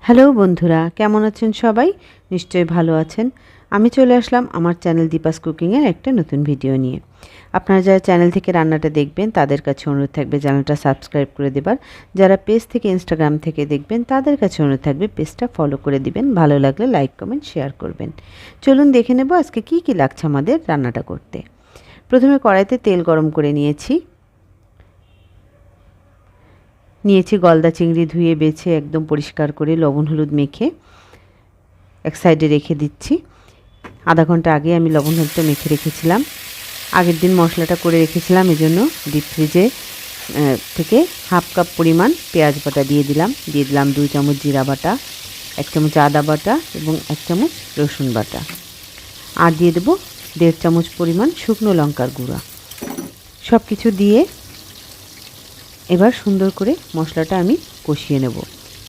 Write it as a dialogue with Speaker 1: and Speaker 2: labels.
Speaker 1: Hello বন্ধুরা, কেমন আছেন সবাই? নিশ্চয়ই ভালো আছেন। আমি চলে আসলাম আমার চ্যানেল দীপাস কুকিংয়ের একটা নতুন ভিডিও নিয়ে। আপনারা যারা চ্যানেল থেকে রান্নাটা দেখবেন তাদের কাছে অনুরোধ থাকবে চ্যানেলটা সাবস্ক্রাইব করে দেবার। যারা পেজ থেকে ইনস্টাগ্রাম থেকে দেখবেন তাদের কাছে অনুরোধ থাকবে পেজটা ফলো করে দিবেন। ভালো লাগলে লাইক কমেন্ট শেয়ার করবেন। চলুন দেখে নেব আজকে কি কি লাগছে আমাদের রান্নাটা করতে। প্রথমে কড়াইতে তেল গরম করে নিয়েছি গলদা চিংড়ি ধুয়ে বেছে একদম পরিষ্কার করে লবণ হলুদ মেখে এক সাইডে রেখে দিচ্ছি। আধা ঘন্টা আগে আমি লবণ হলুদটা মেখে রেখেছিলাম। আগের দিন মশলাটা করে রেখেছিলাম, এজন্য ডিপ ফ্রিজে থেকে হাফ কাপ পরিমাণ পেঁয়াজ বাটা দিয়ে দিলাম 2 চামচ জিরা বাটা, 1 চামচ আদা বাটা এবং 1 চামচ রসুন বাটা, আর দিয়ে দেবো 1.5 চামচ পরিমাণ শুকনো লঙ্কার গুঁড়া। সব কিছু দিয়ে এবার সুন্দর করে মশলাটা আমি কষিয়ে নেব।